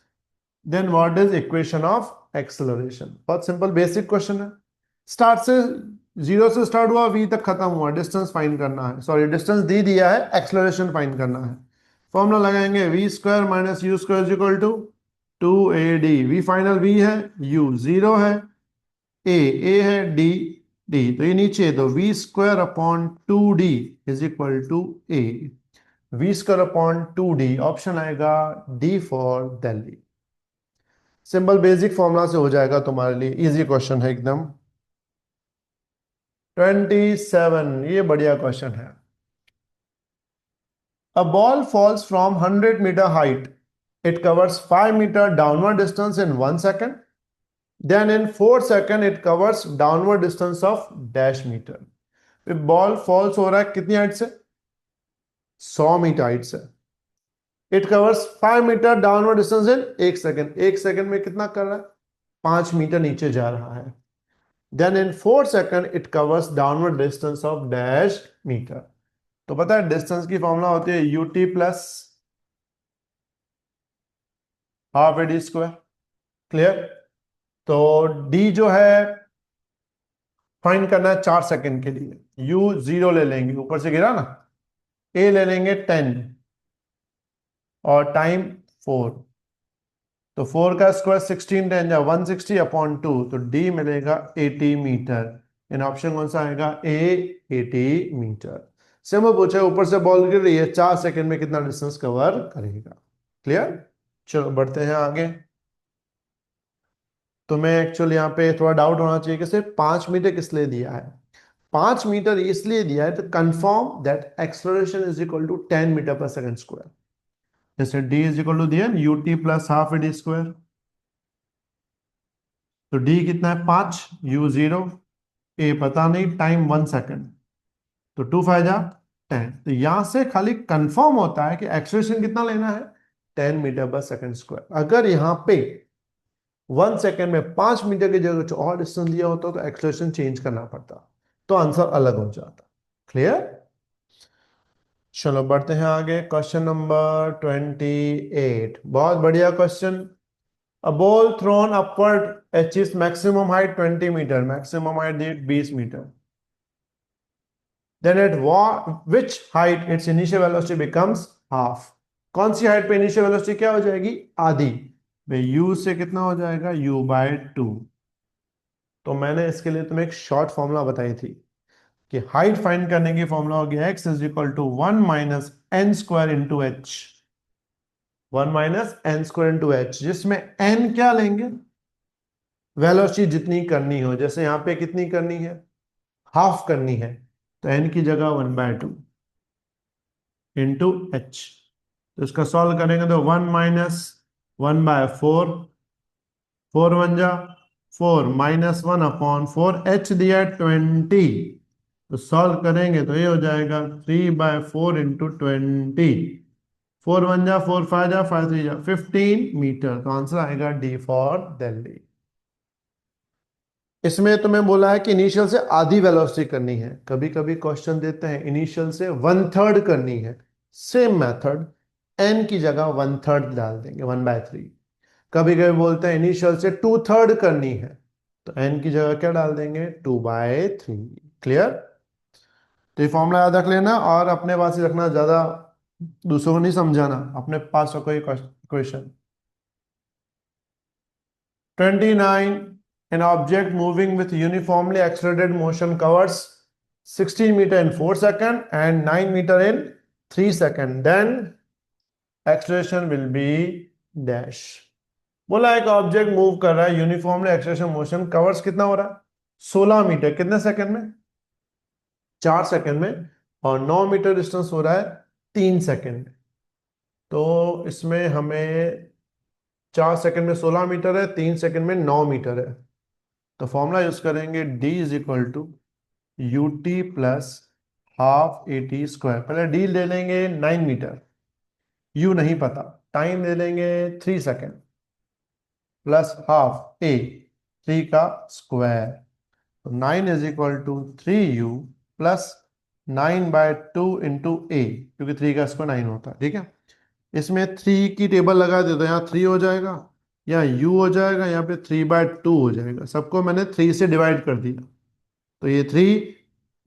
then what is equation of acceleration. बहुत सिंपल बेसिक क्वेश्चन है। स्टार्ट से, zero से start हुआ, we तक खत्म हुआ, distance find करना है, सॉरी डिस्टेंस दे दिया है, एक्सेलरेशन फाइंड करना है। फॉर्मूला लगाएंगे, v square minus u square is equal to 2AD। V final v है, यू जीरो है, ए है, डी डी तो ये नीचे, तो v square upon 2D is equal to a. V square upon 2D, option आएगा d for Delhi. Simple basic formula से हो जाएगा तुम्हारे लिए, इजी क्वेश्चन है एकदम। 27, ये बढ़िया क्वेश्चन है। A ball falls from 100 metre height, it covers 5 metre downward distance in 1 second, then in 4 second it covers downward distance of dash metre. Ball falls हो रहा है कितनी हाइट से? 100 मीटर हाइट से। It covers 5 metre downward distance in 1 second. 1 second में कितना कर रहा है? 5 मीटर नीचे जा रहा है। Then in 4 second it covers downward distance of dash metre. तो पता है डिस्टेंस की फॉर्मूला होती है u t plus half a d square. Clear? तो डी जो है फाइंड करना है 4 सेकेंड के लिए, यू जीरो ले लेंगे, ऊपर से गिरा ना, ए ले लेंगे 10 और टाइम 4, तो 4 का स्क्वायर 16, 10 या 160 अपॉन 2, तो डी मिलेगा 80 मीटर। इन ऑप्शन कौन सा आएगा? ए, 80 मीटर। सिंपल पूछा है, ऊपर से बॉल गिर रही है, 4 सेकेंड में कितना डिस्टेंस कवर करेगा। क्लियर? चलो बढ़ते हैं आगे। तुम्हें एक्चुअली यहाँ पे थोड़ा डाउट होना चाहिए कि सिर्फ 5 मीटर किस लिए दिया है। 5 मीटर इसलिए दिया है तो confirm that acceleration is equal to 10 metre per second square. जैसे डी इज इक्वल टू दिया u t plus half a d square, तो डी कितना है? 5, यू जीरो, ए पता नहीं, टाइम 1 सेकेंड, तो 2 5 जा 10। तो यहां से खाली कंफर्म होता है कि एक्सलेशन कितना लेना है? 10 मीटर पर सेकंड स्क्वायर। अगर यहाँ पे 1 सेकेंड में 5 मीटर की जगह कुछ और डिस्टेंस दिया होता तो एक्सलेशन चेंज करना पड़ता, तो आंसर अलग हो जाता। क्लियर? चलो बढ़ते हैं आगे। क्वेश्चन नंबर 28, बहुत बढ़िया क्वेश्चन। A ball thrown upward achieves maximum height 20 metre, maximum height 20 metre. Then at which height its initial velocity becomes half? कौन सी हाइट पे इनिशियल वेलोसिटी क्या हो जाएगी? आधी। भाई u से कितना हो जाएगा? u/2। तो मैंने इसके लिए तुम्हें एक शॉर्ट फॉर्मूला बताई थी कि हाइट फाइंड करने की फॉर्मूला होगी x is equal to 1 minus n square into h. 1 minus n square into h, जिसमें n क्या लेंगे? वेलोसिटी जितनी करनी हो, जैसे यहां पे कितनी करनी है? हाफ करनी है, तो n की जगह 1/2 इंटू एच। तो इसका सॉल्व करेंगे तो 1 माइनस 1/4, 4 माइनस 1/4, एच दिया 20, तो सॉल्व करेंगे तो ये हो जाएगा 3/4 इंटू 20। 4 5 5 15 मीटर। तो आंसर आएगा डी फॉर दिल्ली। इसमें तुम्हें बोला है कि इनिशियल से आधी वेलोसिटी करनी है। कभी कभी क्वेश्चन देते हैं इनिशियल से 1/3 करनी है, सेम मेथड, एन की जगह 1/3 डाल देंगे, 1/3। कभी कभी बोलते हैं इनिशियल से 2/3 करनी है, तो एन की जगह क्या डाल देंगे? 2/3। क्लियर? तो ये फॉर्मूला याद रख लेना और अपने पास ही रखना, ज्यादा दूसरों को नहीं समझाना, अपने पास रखो ये question. 29, an object moving with uniformly accelerated motion covers 16 meter in 4 seconds and 9 meter in 3 seconds, then acceleration will be dash। बोला एक ऑब्जेक्ट मूव कर रहा है यूनिफॉर्मली एक्सेलरेशन मोशन, कवर्स कितना हो रहा है? 16 मीटर, कितने सेकंड में? 4 सेकंड में, और 9 मीटर डिस्टेंस हो रहा है 3 सेकंड। तो इसमें हमें 4 सेकंड में 16 मीटर है, 3 सेकंड में 9 मीटर है, तो फॉर्मूला यूज करेंगे d is equal to u t plus half a t square. पहले d ले लेंगे 9 मीटर, u नहीं पता, टाइम ले लेंगे 3 सेकेंड, प्लस हाफ ए, 3 का स्क्वायर, तो 9 is equal to 3u plus 9/2 into a, क्योंकि 3 का स्क्वायर 9 होता है। ठीक है, इसमें 3 की टेबल लगा दे तो यहाँ 3 हो जाएगा, यहाँ u हो जाएगा, यहाँ पे 3/2 हो जाएगा, सबको मैंने 3 से डिवाइड कर दिया, तो ये 3,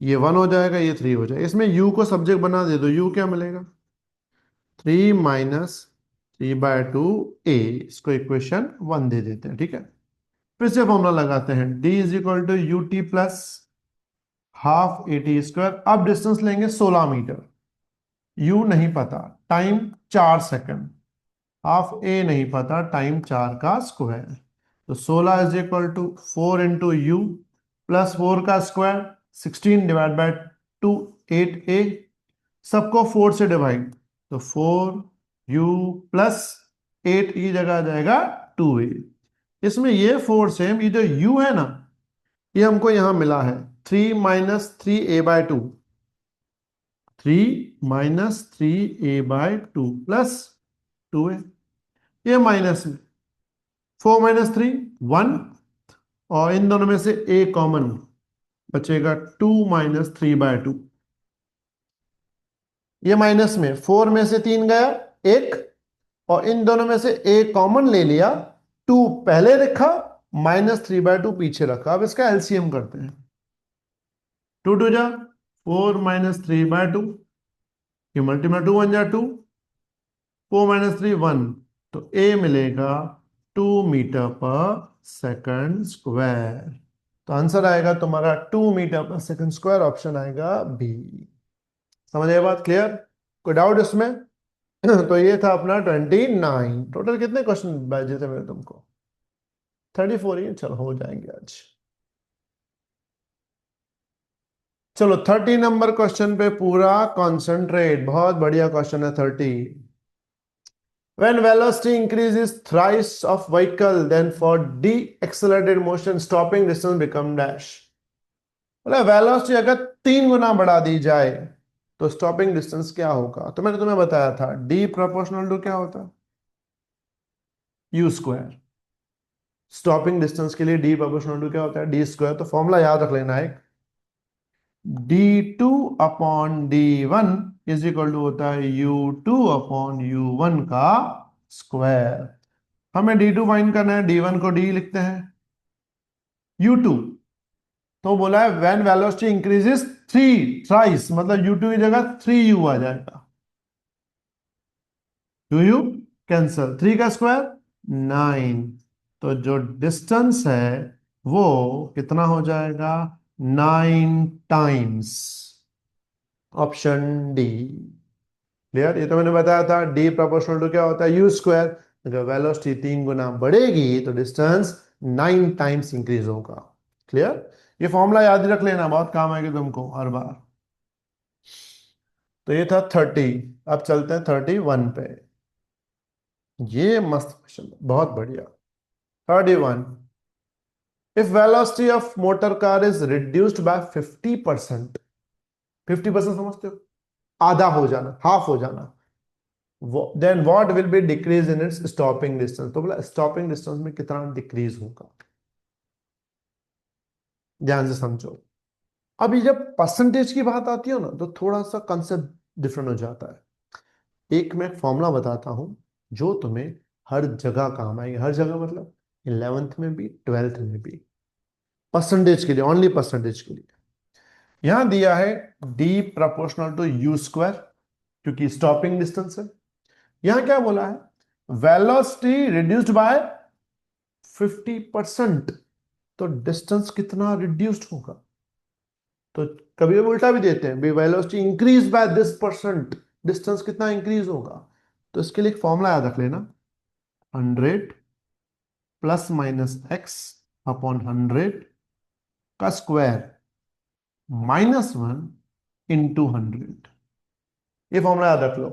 ये 1 हो जाएगा, ये 3 हो जाएगा। इसमें u को सब्जेक्ट बना दे, तो u क्या मिलेगा, 3 - 3/2 a, इसको इक्वेशन 1 दे देते हैं, ठीक है। फिर से फॉर्मूला लगाते हैं, d = ut plus half AT²। अब डिस्टेंस लेंगे 16 मीटर, u नहीं पता, टाइम 4 सेकंड, हाफ ए नहीं पता, टाइम 4 का स्क्वायर, तो 16 = 4 × u प्लस 4 का स्क्वायर 16 ÷ 2 8a, सबको 4 से डिवाइड, तो 4u प्लस 8 की जगह आ जाएगा 2a। इसमें ये 4 सेम, ये जो u है ना, ये हमको यहां मिला है 3 - 3a/2, 3 - 3a/2 प्लस 2a, ये माइनस में 4 - 3 1, और इन दोनों में से a कॉमन बचेगा, 2 - 3/2। ये माइनस में 4 में से 3 गया, 1, और इन दोनों में से a कॉमन ले लिया, 2 पहले रखा, -3/2 पीछे रखा। अब इसका एलसीएम करते हैं, 2 2 जा 4 - 3/2, ये मल्टीप्लाई 2 1 जा 2, 4 - 3 1, तो a मिलेगा 2 मीटर/सेकंड स्क्वायर। तो आंसर आएगा तुम्हारा 2 मीटर/सेकंड स्क्वायर, ऑप्शन आएगा बी। समझ आए बात, क्लियर? कोई डाउट इसमें? तो ये था अपना 29। टोटल कितने क्वेश्चन बचे थे मेरे तुमको? 34 ही, चलो हो जाएंगे आज। चलो 30 नंबर क्वेश्चन पे पूरा कॉन्सेंट्रेट, बहुत बढ़िया क्वेश्चन है 30। When velocity increases thrice of vehicle, then for deaccelerated motion, stopping distance become dash। मतलब वेलोसिटी अगर 3 गुना बढ़ा दी जाए तो स्टॉपिंग डिस्टेंस क्या होगा? तो मैंने तुम्हें बताया था, डी प्रोपोर्शनल टू क्या होता है, u²। स्टॉपिंग डिस्टेंस के लिए डी प्रोपोर्शनल टू क्या होता है, d²। तो फॉर्मूला याद रख लेना, एक d2/d1 होता है u2/u1 का स्क्वायर। हमें d2 फाइंड करना है, d1 को d लिखते हैं, u2, तो बोला है व्हेन वेलोसिटी इंक्रीजेस 3 मतलब u2 की जगह 3u आ जाएगा, 2u कैंसल, 3 का स्क्वायर 9, तो जो डिस्टेंस है वो कितना हो जाएगा, 9 टाइम्स, ऑप्शन डी। क्लियर? ये तो मैंने बताया था, डी प्रोपोर्शनल टू क्या होता है, u²। अगर वेलोसिटी 3 गुना बढ़ेगी तो डिस्टेंस 9 टाइम्स इंक्रीज होगा। क्लियर? ये फॉर्मूला याद रख लेना, बहुत काम आएगा तुमको हर बार। तो ये था 30। अब चलते हैं 31 पे। ये मस्त क्वेश्चन, बहुत बढ़िया। 31, if velocity of motor car is reduced by 50%, 50% समझते हो, आधा हो जाना, हाफ हो जाना, then what will be decrease in its stopping distance. तो बोला स्टॉपिंग डिस्टेंस में कितना डिक्रीज होगा, ध्यान से समझो। अभी जब परसेंटेज की बात आती है ना, तो थोड़ा सा कंसेप्ट डिफरेंट हो जाता है। एक मैं फॉर्मूला बताता हूं जो तुम्हें हर जगह काम आएगी, हर जगह मतलब 11th में भी 12th में भी, परसेंटेज के लिए, ओनली परसेंटेज के लिए। यहां दिया है डी प्रोपोर्शनल टू u², क्योंकि स्टॉपिंग डिस्टेंस है। यहां क्या बोला है, वेलोसिटी रिड्यूस्ड बाय 50%, तो डिस्टेंस कितना रिड्यूस्ड होगा। तो कभी कभी उल्टा भी देते हैं, velocity increase by this percent, distance कितना इंक्रीज होगा। तो इसके लिए एक फॉर्मूला याद रख लेना, 100 ± x/100 का स्क्वायर -1 × 100। ये फॉर्मूला याद रख लो,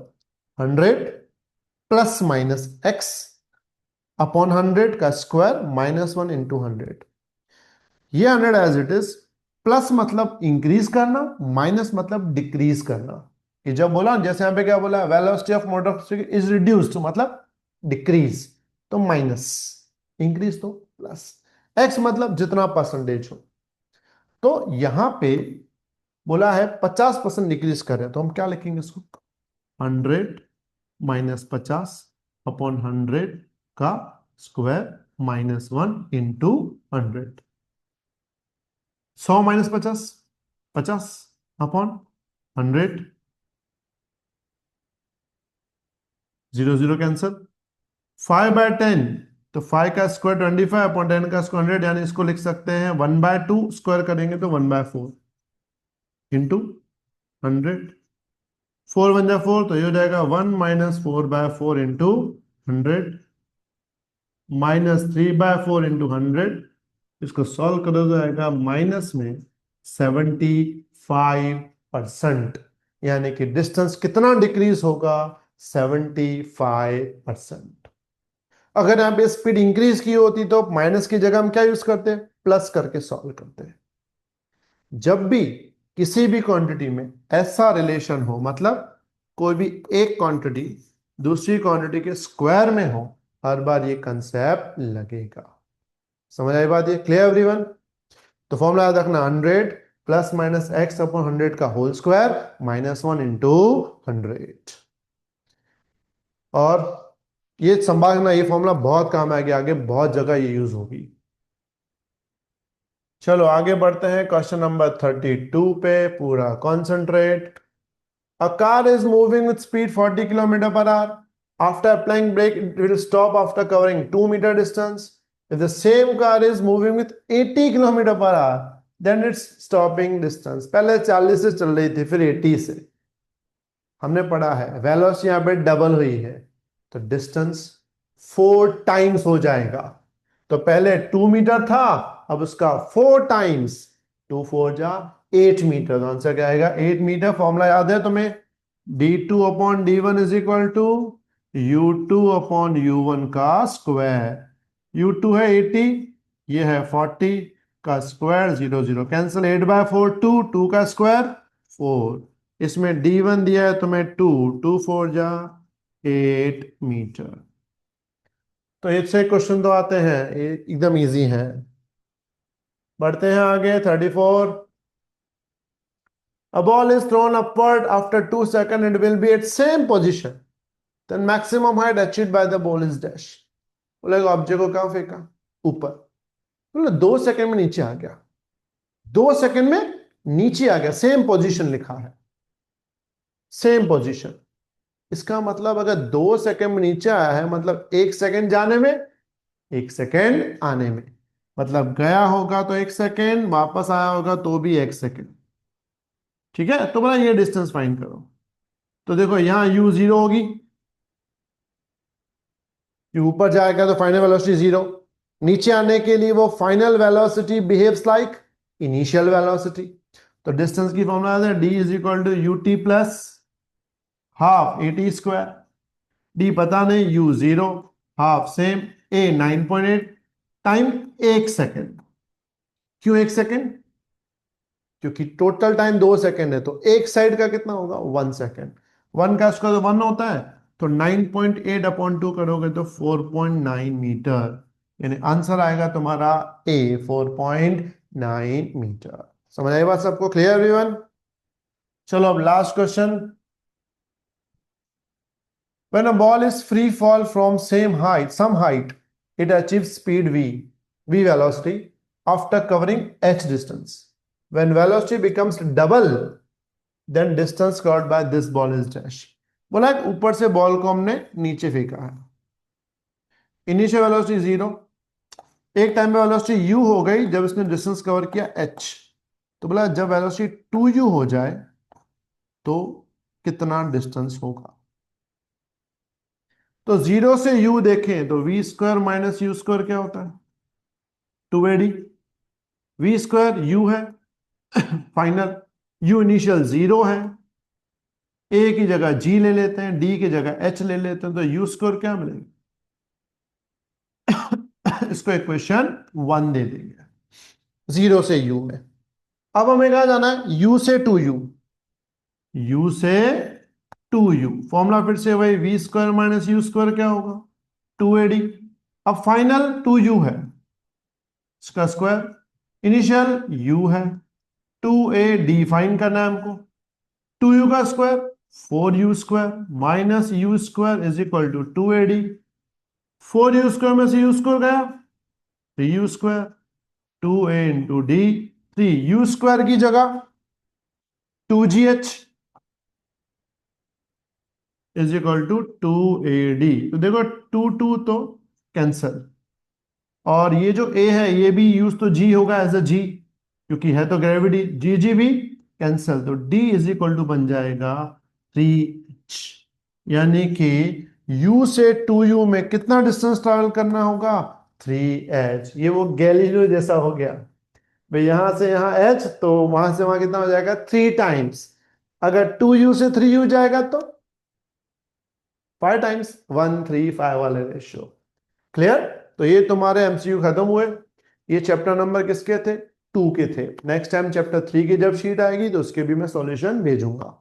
100 ± x/100 का स्क्वायर -1 × 100। ये 100 एज इट इज, प्लस मतलब इंक्रीज करना, माइनस मतलब डिक्रीज करना। ये जब बोला, जैसे यहां पे क्या बोला, velocity of motor is reduced मतलब डिक्रीज, तो माइनस, इंक्रीज तो प्लस, एक्स मतलब जितना परसेंटेज हो। तो यहां पे बोला है 50% डिक्रीज कर रहे हैं, तो हम क्या लिखेंगे इसको, 100 - 50/100 का square minus 1 into 100। 100 minus 50, 50 upon 100, 0 0 cancel. 5/10, तो 5 का स्क्वायर 25 अपॉन 10 का स्क्वायर 100, यानी इसको लिख सकते हैं 1/2, स्क्वायर करेंगे तो 1/4 इंटू 100। 4 1 जा 4, तो ये हो जाएगा 1 माइनस 4/4 इंटू 100 माइनस 3/4 इंटू 100। इसको सॉल्व करो तो आएगा माइनस में 75%, यानी कि डिस्टेंस कितना डिक्रीज होगा? 75%। अगर यहाँ पे स्पीड इंक्रीज की होती तो माइनस की जगह हम क्या यूज करते हैं? प्लस करके सॉल्व करते हैं। जब भी किसी भी क्वांटिटी में ऐसा रिलेशन हो, मतलब कोई भी एक क्वांटिटी दूसरी क्वांटिटी के स्क्वायर में हो, हर बार ये कंसेप्ट लगेगा। समझ आई बात? ये क्लियर एवरीवन? तो फॉर्मूला याद रखना, 100 प्लस माइनस एक्स अपॉन 100 का होल स्क्वायर माइनस 1 इंटू 100। और ये संभालना, ये फॉर्मूला बहुत काम आएगा, आगे बहुत जगह ये यूज होगी। चलो आगे बढ़ते हैं क्वेश्चन नंबर 32 पे, पूरा concentrate. A car is moving with speed 40 km per hour. After applying brake, it will stop after covering 2 meter distance. If the same car is moving with 80 km per hour, then its stopping distance. पहले 40 से चल रही थी, फिर 80 से। हमने पढ़ा है वेलोसिटी यहाँ पे डबल हुई है, तो डिस्टेंस 4 टाइम्स हो जाएगा। तो पहले 2 मीटर था, अब उसका 4 टाइम्स, 2 4 जा 8 मीटर। तो आंसर क्या आएगा? 8 मीटर। फॉर्मूला याद है तुम्हें? d2 upon d1 is equal to u2 upon u1 का स्क्वायर। u2 है 80, ये है 40 का स्क्वायर, 0 0 कैंसिल। 8/4 2, 2 का स्क्वायर 4। इसमें d1 दिया है तुम्हें 2, 2 4 जा 8 मीटर। तो इससे क्वेश्चन तो आते हैं, ये एकदम इजी है। बढ़ते हैं आगे 34। A ball is thrown upward after 2 seconds and will be at same position. Then maximum height achieved by the ball is dash. बोलेगा ऑब्जेक्ट को कहां फेंका? ऊपर। बोले 2 सेकंड में नीचे आ गया, 2 सेकंड में नीचे आ गया, सेम पोजीशन लिखा है, सेम पोजीशन। इसका मतलब अगर 2 सेकंड में नीचे आया है, मतलब 1 सेकंड जाने में 1 सेकंड आने में, मतलब गया होगा तो 1 सेकंड, वापस आया होगा तो भी 1 सेकंड। ठीक है, तो बोला ये डिस्टेंस फाइंड करो। तो देखो यहां u 0 होगी, ये ऊपर जाएगा तो फाइनल वेलोसिटी 0। नीचे आने के लिए वो final velocity behaves like initial velocity. तो डिस्टेंस की फॉर्मूला है d is equal to ut plus half at square. d पता नहीं, u 0, half same, a 9.8 time 1 second. क्यों 1 सेकेंड? क्योंकि टोटल टाइम 2 सेकेंड है, तो एक साइड का कितना होगा? 1 सेकेंड। 1 का स्क्वायर 1 होता है, तो 9.8 अपॉन 2 करोगे तो 4.9 मीटर, यानी आंसर आएगा तुम्हारा ए 4.9 मीटर। समझ आई बात सबको? Clear everyone? चलो अब last question. When a ball is free fall from some height, it achieves speed v velocity after covering h distance. When velocity becomes double, then distance covered by this ball is dash. बोला है ऊपर से ball को हमने नीचे फेंका है, initial velocity 0, एक टाइम में वेलोसिटी u हो गई जब इसने डिस्टेंस कवर किया h। तो बोला जब वेलोसिटी 2u हो जाए तो कितना डिस्टेंस होगा? तो 0 से u देखें तो v square minus u square क्या होता है? 2ad। v स्क्वायर u है फाइनल, u इनिशियल 0 है, a की जगह g ले लेते हैं, d की जगह h ले लेते हैं, तो u स्क्वायर क्या मिलेगा? इसको इक्वेशन 1 दे देंगे 0 से u में। अब हमें कहा जाना है u से 2u, u से 2u। फॉर्मूला फिर से वही, v square minus u square क्या होगा? 2ad। अब फाइनल 2u है, इसका स्क्वायर, इनिशियल u है, 2ad फाइन करना है हमको। 2u का square 4u square minus u square is equal to 2ad। 4u² में से u² गया, 3u², 2a into D, 3u² की जगह 2gh is equal to 2ad। तो देखो 2 तो कैंसल, और ये जो a है ये भी यूज तो g होगा एज अ g, क्योंकि है तो ग्रेविटी, जी जी भी कैंसल, तो d इज इक्वल टू बन जाएगा 3h। यानी कि u से 2u में कितना डिस्टेंस ट्रैवल करना होगा, 3h। ये वो गैलीलियो जैसा हो गया भाई, यहां से यहां h तो वहां से वहां कितना हो जाएगा 3 टाइम्स। अगर 2u से 3u जाएगा तो 5 टाइम्स, 1:3:5 वाले रेशियो। क्लियर? तो ये तुम्हारे एमसीयू खत्म हुए। ये चैप्टर नंबर किसके थे, 2 के थे। नेक्स्ट टाइम चैप्टर 3 की जब शीट आएगी तो उसके भी मैं सॉल्यूशन भेजूंगा।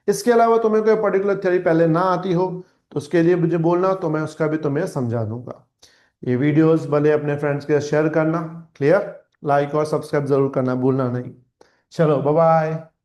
इसके अलावा तुम्हें कोई पर्टिकुलर थ्योरी पहले ना आती हो तो उसके लिए मुझे बोलना, तो मैं उसका भी तुम्हें समझा दूंगा। ये वीडियोस भले अपने फ्रेंड्स के साथ शेयर करना। क्लियर? लाइक और सब्सक्राइब जरूर करना भूलना नहीं। चलो बाय बाय।